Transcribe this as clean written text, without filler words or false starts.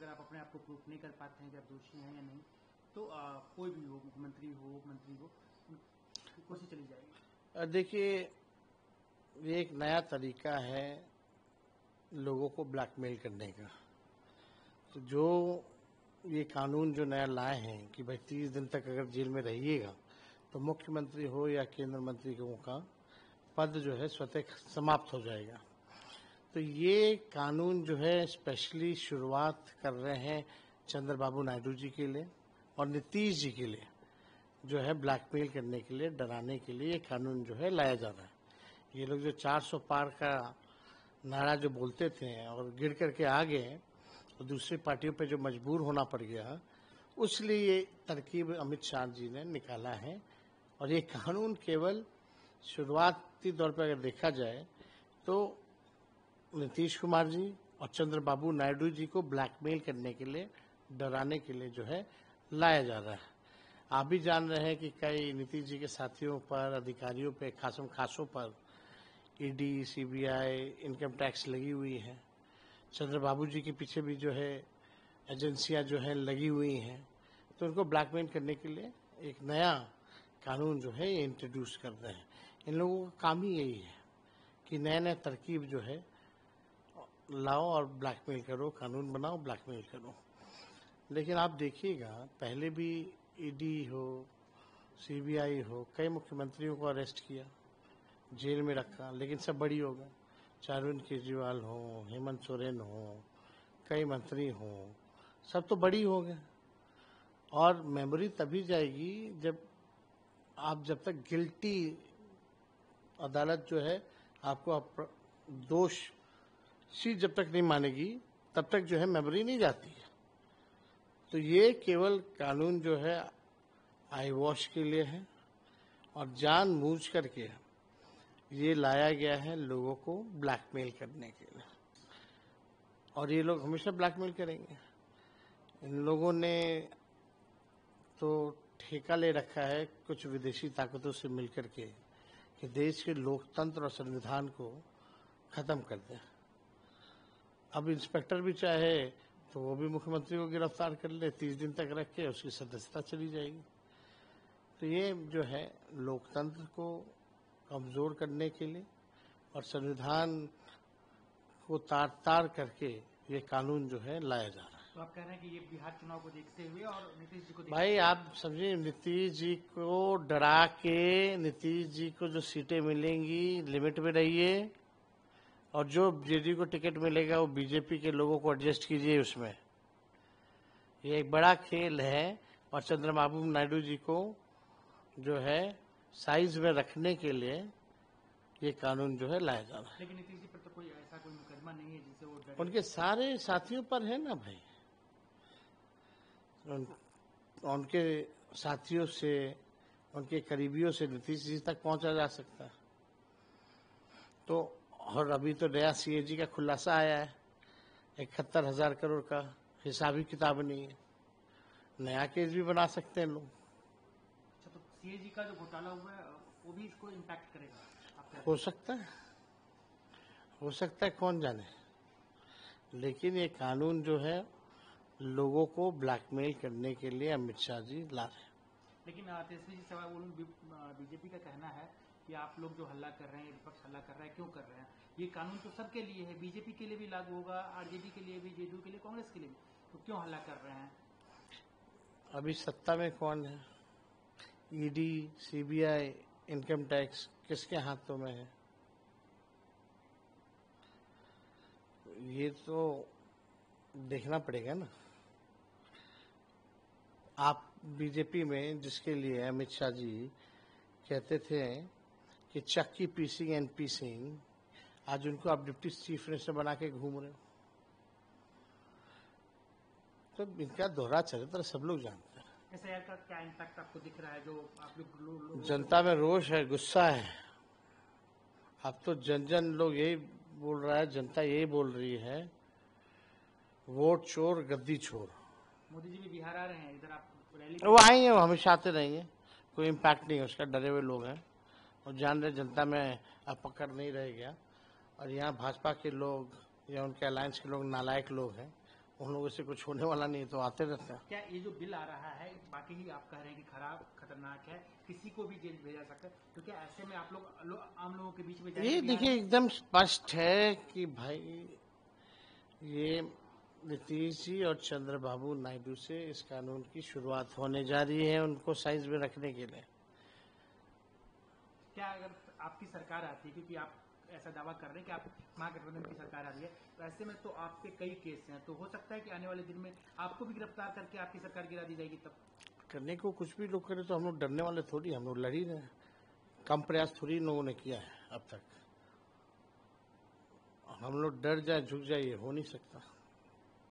अगर आप अपने आप को प्रूफ नहीं कर पाते हैं कि आप दोषी हैं या नहीं, तो कोई भी हो, मुख्यमंत्री हो, मंत्री हो, कोशिश चली जाएगी। देखिए, ये एक नया तरीका है लोगों को ब्लैकमेल करने का। तो जो ये कानून जो नया लाए हैं कि भाई 30 दिन तक अगर जेल में रहिएगा तो मुख्यमंत्री हो या केंद्र मंत्री का पद जो है स्वतः समाप्त हो जाएगा। तो ये कानून जो है स्पेशली शुरुआत कर रहे हैं चंद्रबाबू नायडू जी के लिए और नीतीश जी के लिए, जो है ब्लैकमेल करने के लिए, डराने के लिए ये कानून जो है लाया जा रहा है। ये लोग जो 400 पार का नारा जो बोलते थे और गिर करके आ गए तो दूसरी पार्टियों पे जो मजबूर होना पड़ गया, उसलिए ये तरकीब अमित शाह जी ने निकाला है। और ये कानून केवल शुरुआती तौर पर अगर देखा जाए तो नीतीश कुमार जी और चंद्रबाबू नायडू जी को ब्लैकमेल करने के लिए, डराने के लिए जो है लाया जा रहा है। आप भी जान रहे हैं कि कई नीतीश जी के साथियों पर, अधिकारियों पे, खासम खासों पर ईडी, सीबीआई, इनकम टैक्स लगी हुई है। चंद्रबाबू जी के पीछे भी जो है एजेंसियां जो है लगी हुई हैं। तो उनको ब्लैकमेल करने के लिए एक नया कानून जो है ये इंट्रोड्यूस कर रहे हैं। इन लोगों का काम ही यही है कि नए नए तरकीब जो है लाओ और ब्लैकमेल करो, कानून बनाओ, ब्लैकमेल करो। लेकिन आप देखिएगा, पहले भी ईडी हो, सीबीआई हो, कई मुख्यमंत्रियों को अरेस्ट किया, जेल में रखा, लेकिन सब बड़ी हो गए। चाहे अरविंद केजरीवाल हो, हेमंत सोरेन हो, कई मंत्री हो, सब तो बड़ी हो गए। और मेमोरी तभी जाएगी जब तक गिल्टी अदालत जो है आपको दोषी जब तक नहीं मानेगी तब तक जो है मेमोरी नहीं जाती है। तो ये केवल कानून जो है आई वॉश के लिए है और जानबूझ करके ये लाया गया है लोगों को ब्लैकमेल करने के लिए। और ये लोग हमेशा ब्लैकमेल करेंगे। इन लोगों ने तो ठेका ले रखा है कुछ विदेशी ताकतों से मिलकर के कि देश के लोकतंत्र और संविधान को खत्म कर दें। अब इंस्पेक्टर भी चाहे तो वो भी मुख्यमंत्री को गिरफ्तार कर ले, 30 दिन तक रख के उसकी सदस्यता चली जाएगी। तो ये जो है लोकतंत्र को कमजोर करने के लिए और संविधान को तार करके ये कानून जो है लाया जा रहा है। तो आप कह रहे हैं कि ये बिहार चुनाव को देखते हुए और नीतीश जी को भाई आप समझिए, नीतीश जी को डरा के, नीतीश जी को जो सीटें मिलेंगी लिमिट में रहिए और जो जेडीयू को टिकट मिलेगा वो बीजेपी के लोगों को एडजस्ट कीजिए उसमें। ये एक बड़ा खेल है और चंद्रबाबू नायडू जी को जो है साइज में रखने के लिए ये कानून जो है लाया जा रहा है। लेकिन नीतीश जी पर तो कोई ऐसा कोई मुकदमा नहीं है जिससे वो डरे। उनके सारे साथियों पर है ना भाई। उनके साथियों से, उनके करीबियों से नीतीश जी तक पहुंचा जा सकता है। तो और अभी तो नया सीएजी का खुलासा आया है, 71,000 करोड़ का, हिसाबी किताब नहीं है। नया केस भी बना सकते हैं लोग। अच्छा, तो सीएजी का जो घोटाला हुआ है वो भी इसको इम्पैक्ट करेगा? हो सकता है, कौन जाने। लेकिन ये कानून जो है लोगों को ब्लैकमेल करने के लिए अमित शाह जी ला रहे हैं। लेकिन तेजस्वी जी सवाल बीजेपी का कहना है कि आप लोग जो हल्ला कर रहे हैं, विपक्ष हल्ला कर रहा है, क्यों कर रहे हैं? ये कानून तो सबके लिए है, बीजेपी के लिए भी लागू होगा, आरजेडी के लिए भी, जेडीयू के लिए, कांग्रेस के लिए भी, तो क्यों हल्ला कर रहे हैं? अभी सत्ता में कौन है? ईडी, सीबीआई, इनकम टैक्स किसके हाथों में है? ये तो देखना पड़ेगा ना। आप बीजेपी में जिसके लिए अमित शाह जी कहते थे कि चक्की पीसिंग एंड पीसिंग, आज उनको आप डिप्टी चीफ मिनिस्टर बना के घूम रहे हो। तो इनका दोहरा चरित्र सब लोग जानते हैं। एसआईआर का क्या इम्पैक्ट आपको दिख रहा है? जो आप लोग जनता में रोष है, गुस्सा है। अब तो जन लोग यही बोल रहा है, जनता यही बोल रही है, वोट चोर गद्दी चोर। मोदी जी भी बिहार आ रहे हैं, इधर आप रैली वो आएंगे, वो हमेशा आते रहेंगे, कोई इम्पैक्ट नहीं है उसका। डरे हुए लोग हैं और जान रहे जनता में अब पकड़ नहीं रह गया। और यहाँ भाजपा के लोग या उनके अलायंस के लोग नालायक लोग हैं, उन लोगों से कुछ होने वाला नहीं है तो आते रहते हैं। क्या ये जो बिल आ रहा है बाकी ही आप कह रहे हैं कि खराब खतरनाक है, किसी को भी जेल भेजा सकता है, तो क्या ऐसे में आप आम लोगों के बीच में जाएंगे? ये देखिए एकदम स्पष्ट है कि भाई ये नीतीश जी और चंद्रबाबू नायडू से इस कानून की शुरुआत होने जा रही है उनको साइज में रखने के लिए। क्या अगर आपकी सरकार आती है, क्योंकि आप ऐसा दावा कर रहे हैं कि आप महागठबंधन की सरकार आ रही है, तो ऐसे में तो आप पे कई केस हैं, तो हो सकता है कि आने वाले दिन में आपको भी गिरफ्तार करके आपकी सरकार गिरा दी जाएगी? तब करने को कुछ भी लोग करें तो हम लोग डरने वाले थोड़ी, हम लोग लड़ ही रहे हैं। कम प्रयास थोड़ी इन लोगों ने किया है अब तक। हम लोग डर जाए झुक जाए ये हो नहीं सकता।